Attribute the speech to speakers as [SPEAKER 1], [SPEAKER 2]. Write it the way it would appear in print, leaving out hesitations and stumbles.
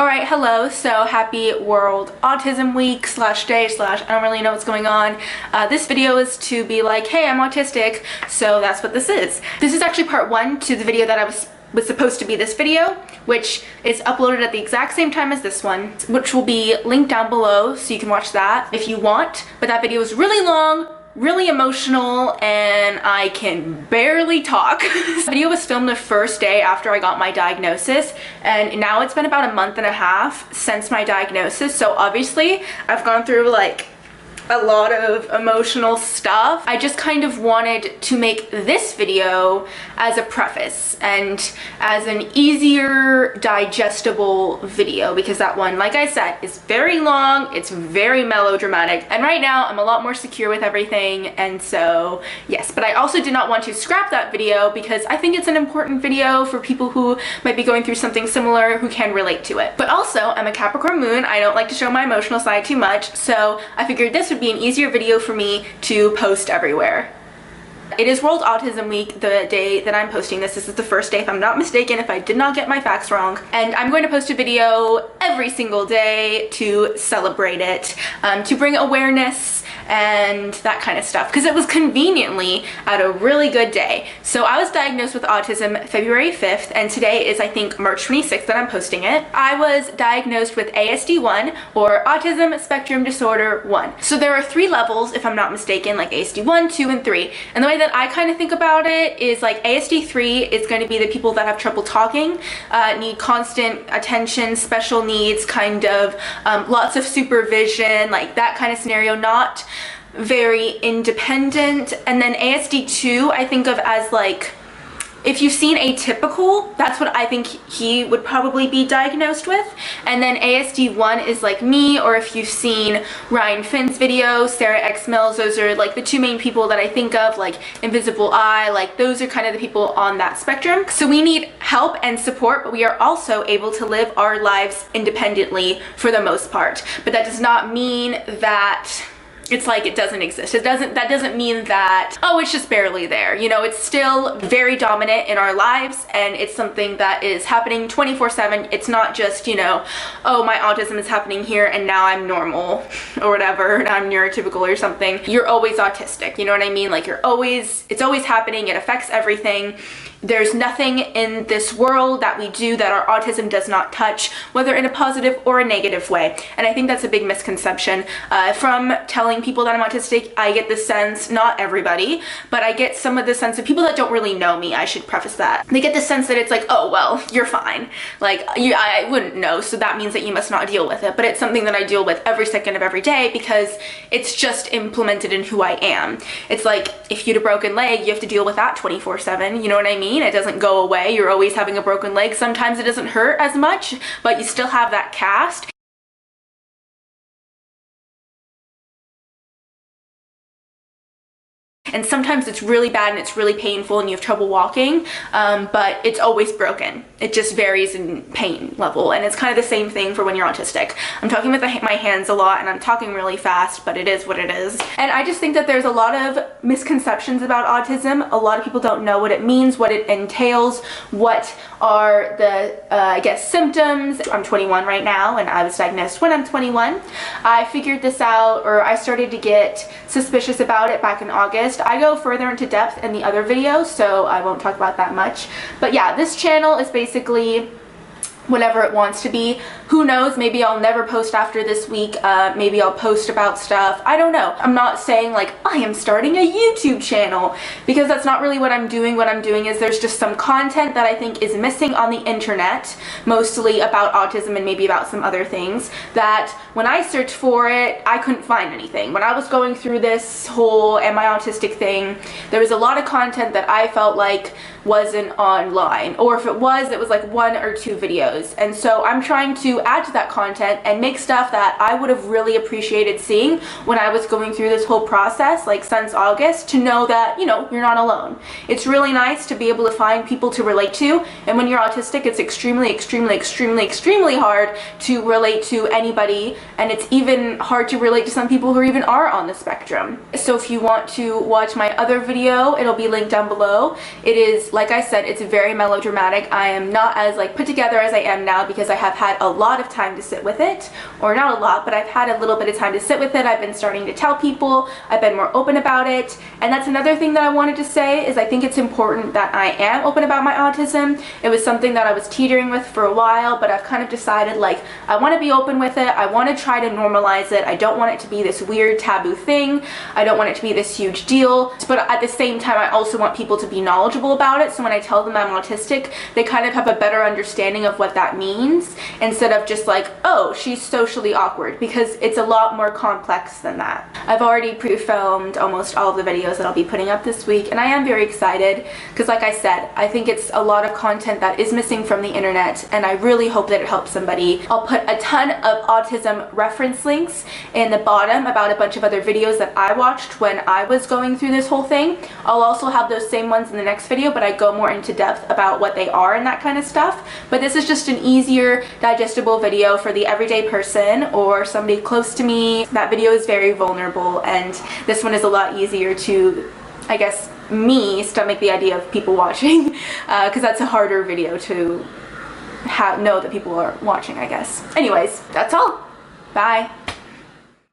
[SPEAKER 1] Alright, hello, so happy World Autism Week / day / I don't really know what's going on. This video is to be like, hey, I'm autistic, so that's what this is. This is actually part 1 to the video that I was supposed to be this video, which is uploaded at the exact same time as this one, which will be linked down below so you can watch that if you want. But that video is really long, really emotional, and I can barely talk. This video was filmed the first day after I got my diagnosis, and now it's been about a month and a half since my diagnosis, so obviously I've gone through like a lot of emotional stuff. I just kind of wanted to make this video as a preface and as an easier digestible video, because that one, like I said, is very long, it's very melodramatic, and right now I'm a lot more secure with everything, and so yes. But I also did not want to scrap that video because I think it's an important video for people who might be going through something similar who can relate to it. But also, I'm a Capricorn moon, I don't like to show my emotional side too much, so I figured this would be an easier video for me to post everywhere. It is World Autism Week, the day that I'm posting this. This is the first day, if I'm not mistaken, if I did not get my facts wrong. And I'm going to post a video every single day to celebrate it, to bring awareness and that kind of stuff, because it was conveniently at a really good day. So I was diagnosed with autism February 5th, and today is, I think, March 26th that I'm posting it. I was diagnosed with ASD1, or Autism Spectrum Disorder 1. So there are 3 levels, if I'm not mistaken, like ASD1, 2, and 3. And the way that I kind of think about it is like ASD3 is going to be the people that have trouble talking, need constant attention, special needs, kind of lots of supervision, like that kind of scenario, not very independent. And then ASD2 I think of as like, if you've seen Atypical, that's what I think he would probably be diagnosed with. And then ASD1 is like me, or if you've seen Ryan Finn's video, Sarah X Mills, those are like the 2 main people that I think of, like Invisible Eye, like those are kind of the people on that spectrum. So we need help and support, but we are also able to live our lives independently for the most part. But that does not mean that it's like it doesn't exist. That doesn't mean that, oh, it's just barely there. You know, it's still very dominant in our lives, and it's something that is happening 24/7. It's not just, you know, oh, my autism is happening here and now I'm normal or whatever, and I'm neurotypical or something. You're always autistic, you know what I mean? Like it's always happening, it affects everything. There's nothing in this world that we do that our autism does not touch, whether in a positive or a negative way. And I think that's a big misconception. From telling people that I'm autistic, I get the sense, not everybody, but I get some of the sense of people that don't really know me, I should preface that. They get the sense that it's like, oh, well, you're fine. Like, I wouldn't know, so that means that you must not deal with it. But it's something that I deal with every second of every day because it's just implemented in who I am. It's like, if you had a broken leg, you have to deal with that 24/7, you know what I mean? It doesn't go away. You're always having a broken leg. Sometimes it doesn't hurt as much, but you still have that cast. And sometimes it's really bad and it's really painful and you have trouble walking, but it's always broken. It just varies in pain level, and it's kind of the same thing for when you're autistic. I'm talking with my hands a lot and I'm talking really fast, but it is what it is. And I just think that there's a lot of misconceptions about autism. A lot of people don't know what it means, what it entails, what are the, I guess, symptoms. I'm 21 right now, and I was diagnosed when I'm 21. I figured this out, or I started to get suspicious about it back in August. I go further into depth in the other video, so I won't talk about that much. But yeah, this channel is basically whatever it wants to be. Who knows, maybe I'll never post after this week, maybe I'll post about stuff, I don't know. I'm not saying like I am starting a YouTube channel, because that's not really what I'm doing. What I'm doing is there's just some content that I think is missing on the internet, mostly about autism and maybe about some other things, that when I searched for it, I couldn't find anything. When I was going through this whole am I autistic thing, there was a lot of content that I felt like wasn't online, or if it was like 1 or 2 videos. And so I'm trying to add to that content and make stuff that I would have really appreciated seeing when I was going through this whole process, like since August, to know that, you know, you're not alone. It's really nice to be able to find people to relate to, and when you're autistic, it's extremely hard to relate to anybody, and it's even hard to relate to some people who even are on the spectrum. So if you want to watch my other video, it'll be linked down below. It is is, like I said, it's very melodramatic. I am not as like put together as I am now because I have had a lot of time to sit with it, or not a lot, but I've had a little bit of time to sit with it. I've been starting to tell people, I've been more open about it, and that's another thing that I wanted to say is I think it's important that I am open about my autism. It was something that I was teetering with for a while, but I've kind of decided like I want to be open with it. I want to try to normalize it. I don't want it to be this weird taboo thing. I don't want it to be this huge deal, but at the same time I also want people to be knowledgeable about it, so when I tell them I'm autistic, they kind of have a better understanding of what that means instead of just like, oh, she's socially awkward, because it's a lot more complex than that. I've already pre-filmed almost all of the videos that I'll be putting up this week, and I am very excited because, like I said, I think it's a lot of content that is missing from the internet, and I really hope that it helps somebody. I'll put a ton of autism reference links in the bottom about a bunch of other videos that I watched when I was going through this whole thing. I'll also have those same ones in the next video, but I go more into depth about what they are and that kind of stuff. But this is just an easier, digestible video for the everyday person or somebody close to me. That video is very vulnerable, and this one is a lot easier to, I guess, me stomach the idea of people watching, because that's a harder video to know that people are watching, I guess. Anyways, that's all. Bye.